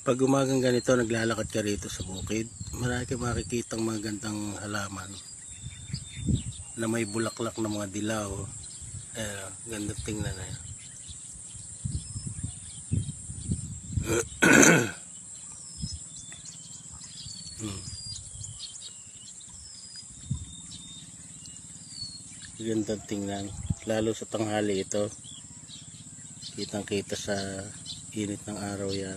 Pag umagang ganito, naglalakad ka rito sa bukid, marami kang makikitang magandang halaman na may bulaklak na mga dilaw. Ayan, ganda tingnan na yan. Ganda tingnan, lalo sa tanghali ito. Kitang kita sa init ng araw yan.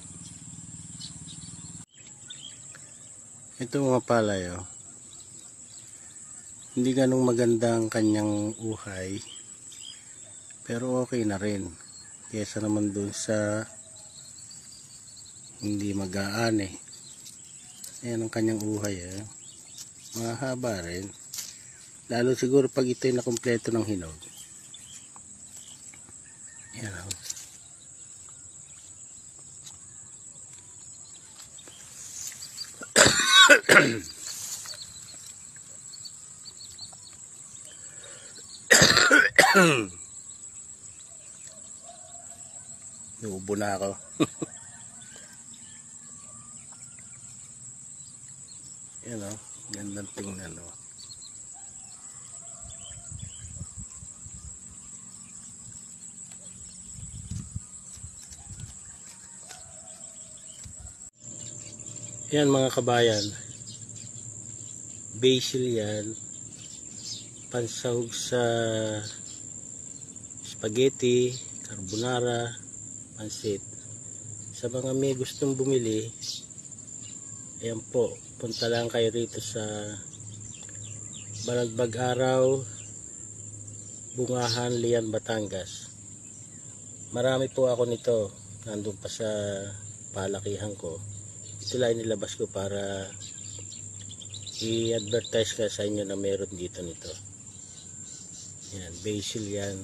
Ito mga palay, oh. Hindi ganong maganda ang kanyang uhay, pero okay na rin kesa naman dun sa hindi magaan eh. Ayan ang kanyang uhay, eh. Mahaba rin, lalo siguro pag ito'y nakumpleto ng hinog. Ayan, oh. Naubo na ako. Yan o, gandang tingnan o. Yan mga kabayan, basil yan, pansahog sa spaghetti, carbonara, pansit. Sa mga may gustong bumili, ayan po, punta lang kayo rito sa Balagbag Araw, Bungahan, Lian, Batangas. Marami po ako nito, nandun pa sa palakihan ko. Ito lang nilabas ko para i-advertise ka sa inyo na meron dito nito. Yan, basil yan.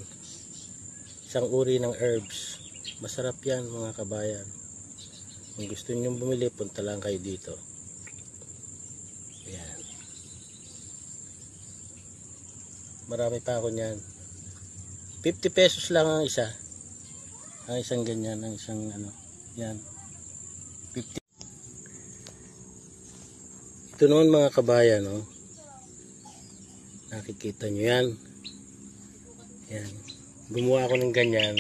Isang uri ng herbs. Masarap yan mga kabayan. Kung gusto niyo bumili, punta lang kayo dito. Yan. Marami pa ako niyan. 50 pesos lang ang isa. Ang isang ganyan, ang isang ano. Yan. 50. Ito noon mga kabayan, oh. Nakikita nyo yan. Yan. Gumawa ako ng ganyan.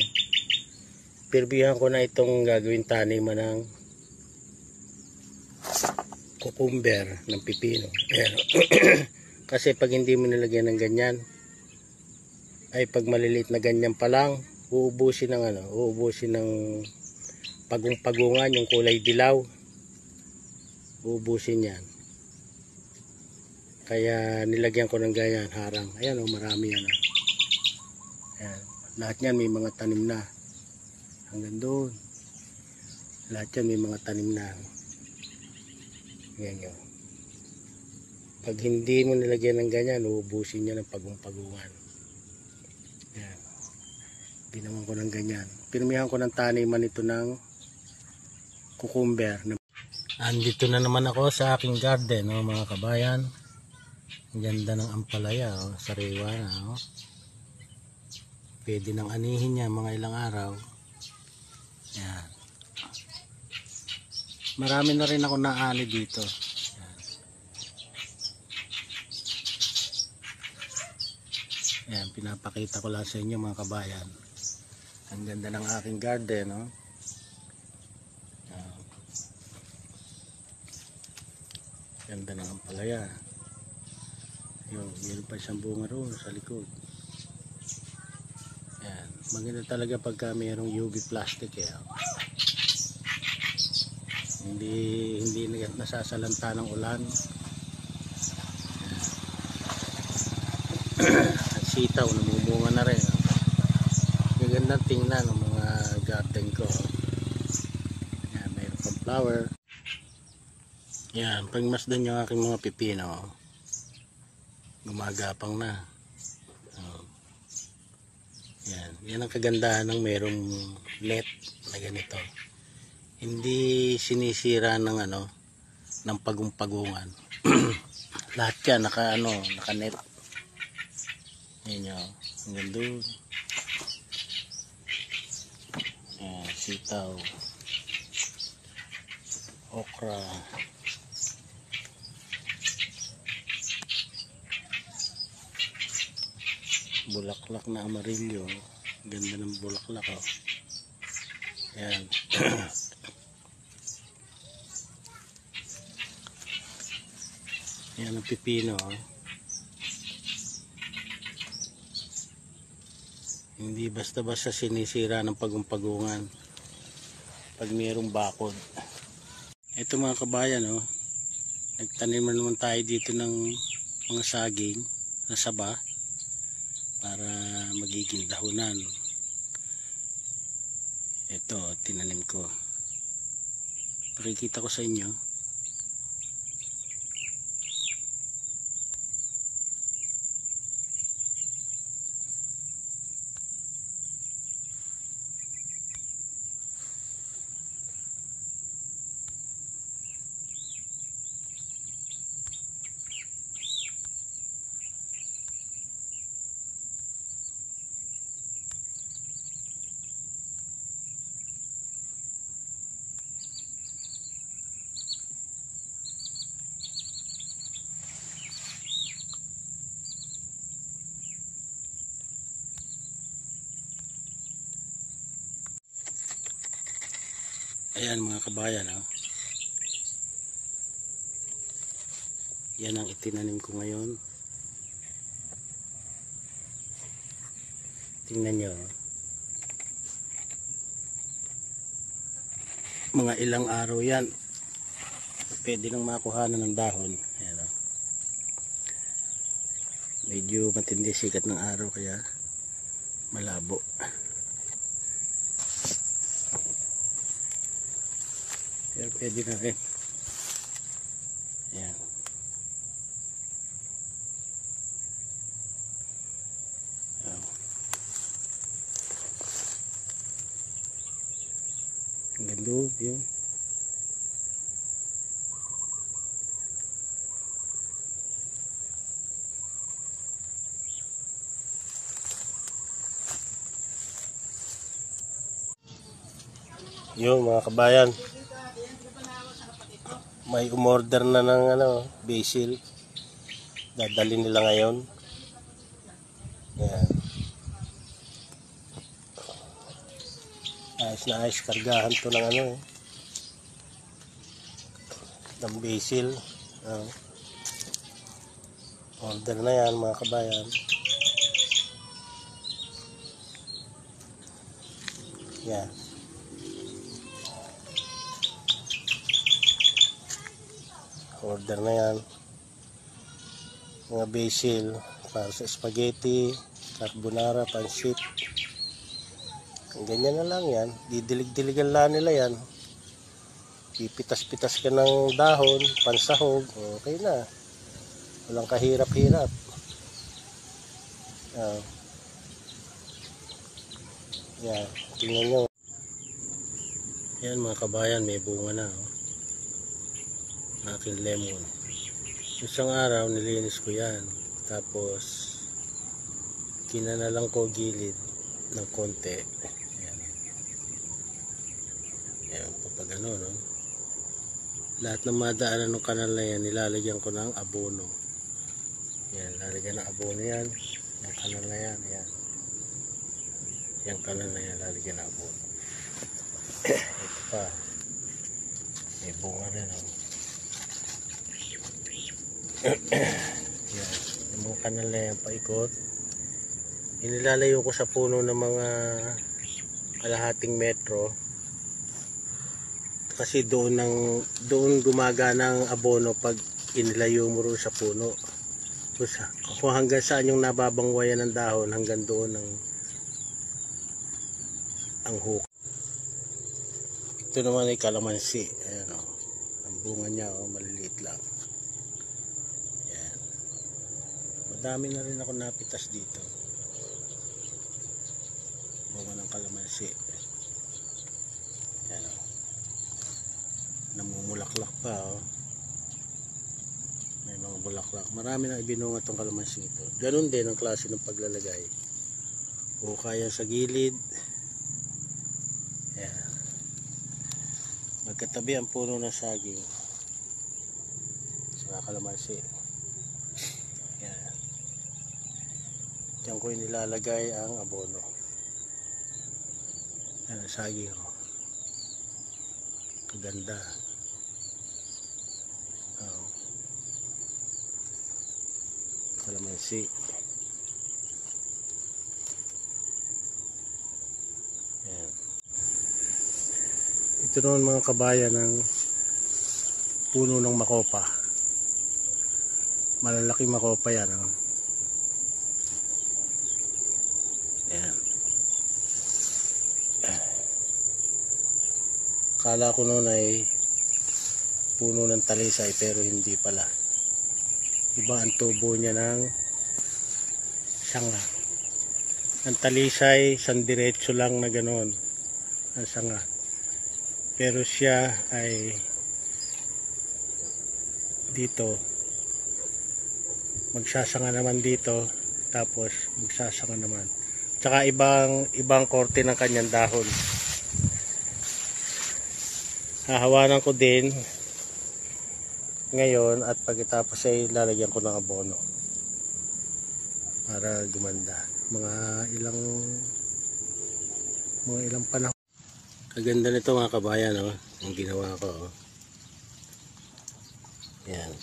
Pirbihan ko na itong gagawin taniman ng cucumber, ng pipino. Ayan. Kasi pag hindi mo nilagyan ng ganyan, ay pag maliliit na ganyan pa lang, uubusin ng ano, uubusin ng pagong-pagungan, yung kulay dilaw. Uubusin yan. Kaya nilagyan ko ng ganyan, harang. Ayan o, marami yan. Ayan. Lahat yan may mga tanim na. Hanggang doon. Lahat yan may mga tanim na. Ayan yun. Pag hindi mo nilagyan ng ganyan, uubusin niya ng pagong-pagungan. Ayan. Ginawan ko ng ganyan. Pirmihan ko ng taniman ito ng cucumber. Andito na naman ako sa aking garden, oh, mga kabayan. Ang ganda ng ampalaya, oh, sariwa na, oh. Pwede nang anihin niya mga ilang araw. Yan. Marami na rin ako naani dito. Yan. Yan, pinapakita ko lang sa inyo mga kabayan. Ang ganda ng aking garden, oh. Yan. Ganda ng ampalaya. Yun, meron pa siyang bunga roon sa likod. Yan. Maganda talaga pagka mayroong UV plastic, eh. Hindi nasasalanta ng ulan. At sitaw, namumunga na rin. Magandang tingnan ng mga garden ko. Yan, mayroon pang flower. Yan, pagmasdan yung aking mga pipino. Gumagapang na. Yan ang kagandahan ng merong net na ganito. Hindi sinisira ng ano, ng pagong-pagungan. Lahat yan naka-net. Yan yun, hanggang doon. Yan, sitaw. okra, bulaklak na amarillo. Ganda ng bulaklak, oh. Ayan. Ayan ang pipino, oh. Hindi basta-basta sinisira ng pagumpagungan pag mayroong bakod. Ito mga kabayan, oh, nagtanim naman tayo dito ng mga saging na saba para magiging dahunan. Ito, tinanim ko. Pakikita ko sa inyo. Ayan mga kabayan, oh. Yan ang itinanim ko ngayon. Tingnan nyo, oh. Mga ilang araw yan, pwede nang makuhanan ng dahon. Ayan, oh. Medyo matindi sikat ng araw kaya malabo. Pero pwede na rin. Ayan. Ayan. Ang ganda yun. Yun mga kabayan, may umorder na ng basil. Dadali nila ngayon. Yan. Ayos na ayos, kargahan to ng ng basil. Order na yan mga kabayan. Yan. Order na yan. Mga basil para sa spaghetti, carbonara, pansit. Ganyan na lang yan. Didilig-diligan lang nila yan. Pipitas-pitas ka ng dahon, pansahog. Okay na. Walang kahirap-hirap. Yan. Tingnan nyo. Yan mga kabayan, may bunga na. Aking lemon. Isang araw nilinis ko yan, tapos kinanalang ko gilid ng konti. Ayan. Ayan, papag no? Lahat ng madaanan ng kanal na yan nilalagyan ko ng abono. Yan, lalagyan ng abono yan. Yung kanal na yan, yan. Yung kanal na yan lalagyan ng abono. Ito pa, may bunga rin, oh. Yan, yung mga kanal na yan paikot, inilalayo ko sa puno ng mga kalahating metro kasi doon gumagana ang abono pag inilayo mo rin sa puno. So, kung hanggang saan yung nababangwayan ng dahon, hanggang doon ang hook. Ito naman ay kalamansi. Ayan, oh. Ang bunga niya, oh, maliliit lang. Madami na rin ako napitas dito. Bunga ng kalamansi. Yan, oh. Namumulaklak pa, oh. May mga bulaklak. Marami na ibinunga itong kalamansi ito. Ganun din ang klase ng paglalagay. O kaya sa gilid. Yan. Magkatabi ang puno ng saging sa kalamansi. Yan. Diyan ko nilalagay ang abono. Yan ang saging. Oh. Kaganda. Oh. Kalamansi. Yan. Ito naman mga kabayan ng puno ng makopa. Malalaki makopa yan. Oh. Yan. Kala ko noon ay puno ng talisay pero hindi pala. Iba ang tubo niya ng sanga. Ang talisay, sandiretso lang na ganoon ang sanga. Pero siya ay dito. Magsasanga naman dito. Tapos magsasanga naman. Tsaka ibang korte ng kanyang dahon. Hahawanan ko din ngayon at pagkatapos ay lalagyan ko ng abono para gumanda. Mga ilang panahon. Kaganda nito mga kabayan, oh, ang ginawa ko. Oh. Yan.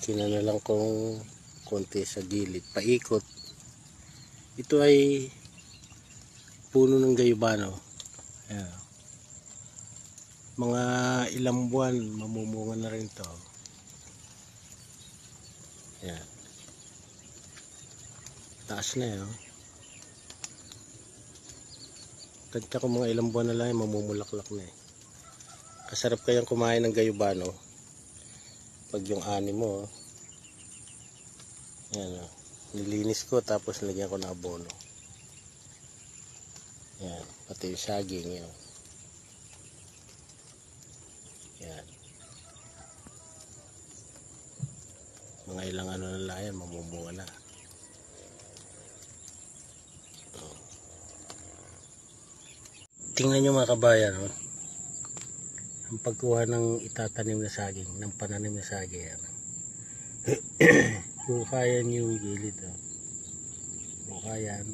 Kinana lang kong konti sa gilid, paikot. Ito ay puno ng gayubano. Yan. Mga ilang buwan mamumunga na rin to. Yan. Taas na yun. Tansya ko mga ilang buwan na lang mamumulaklak na eh. Kasarap kayang kumain ng gayubano pag yung ani mo. Yan, nilinis ko tapos nilagyan ko ng abono. Yan, pati yung saging yan. Yan. Mga ilang ano na lang yan, mamumunga na. Tingnan nyo mga kabayan, oh. Ang pagkuha ng itatanim na saging, ng pananim na saging. Bukayan yung gilid. Oh. Bukayan.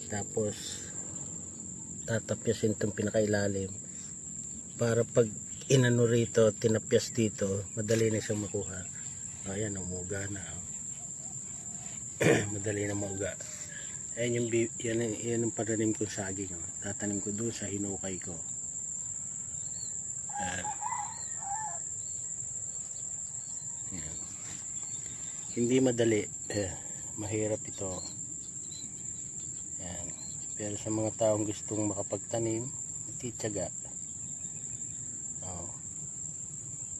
Tapos, tatapyasin itong pinakailalim. Para pag inano rito, tinapyas dito, madali na siyang makuha. Ayan, umuga na. Oh. Madali na mauga. Ayan yan ang pananim kong saging. Oh. Tatanim ko doon sa hinukay ko. Ayan. Ayan. Hindi madali. Mahirap ito. Ayan. Pero sa mga taong gustong makapagtanim, matitiyaga. Oh.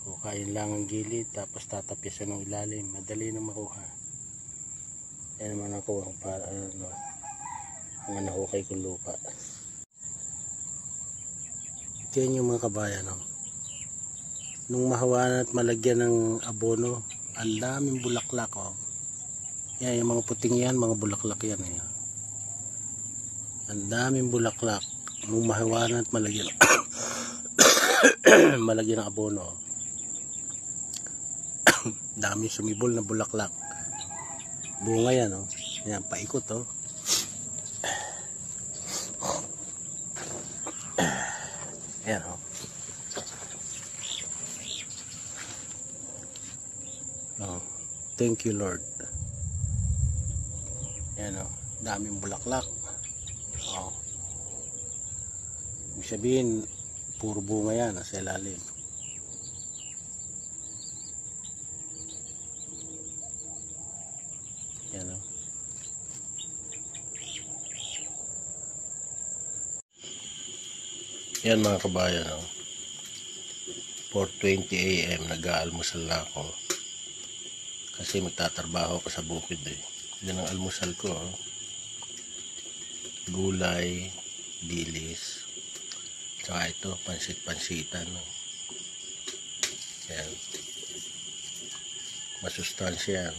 Hukayin lang ang gilid, tapos tatapyasan ng ilalim. Madali na makuha. Yan naman ako para mga nahukay kong lupa. Yan yung mga kabayan. No? Nung mahawanan at malagyan ng abono, ang daming bulaklak. Oh. Yan, yung mga puting yan, mga bulaklak yan. Eh. Ang daming bulaklak. Nung mahawanan at malagyan malagyan ng abono. Daming sumibol na bulaklak. Bunga yan, oh. Yan, paikot, oh. Yan, oh. Oh. Thank you, Lord. Yan, oh. Daming bulaklak. Oh. Ibig sabihin, puro bunga yan, nasa ilalim. Yan, oh. Yan mga kabayan, oh. 4:20 AM nag-aalmusal na ako kasi magtatrabaho ako sa bukid eh. Yan ang almusal ko, oh. Gulay, dilis, tsaka ito pansit-pansitan, oh. Yan, masustansya yan.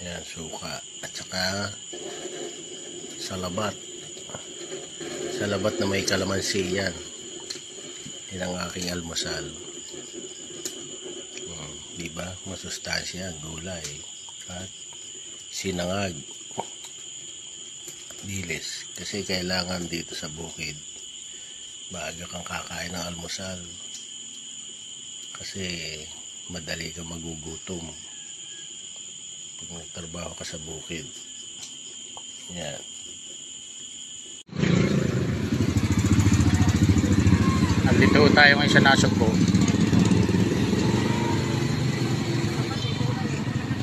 Yan, suka at saka salabat na may kalamansi yan. Yan ang aking almusal. Diba? Masustansya, gulay at sinangag at dilis. Kasi kailangan dito sa bukid maaga kang kakain ng almusal. Kasi madali kang magugutom pag nagtrabaho ka sa bukid. Yan. Nandito tayo ngayon sa Nasugbo.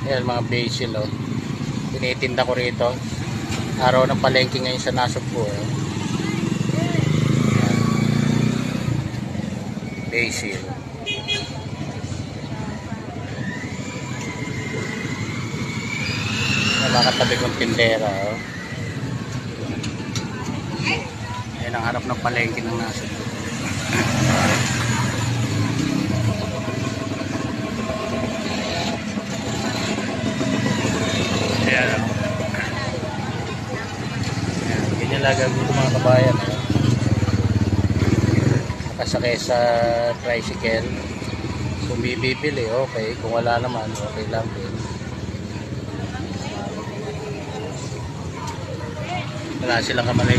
Ayan mga basil, oh. Tinitinda ko rito. Araw ng palengke ngayon sa Nasugbo, eh. Basil. Mga katabi kong tindera, oh. Ayan ang harap ng palengke ng Nasugbo. Ayan. Ayan. Ganyan lang gagawin ko mga kabayan, eh. Nakasakay sa tricycle. Kung bibili, okay. Kung wala naman, okay lang din. Wala silang kamalay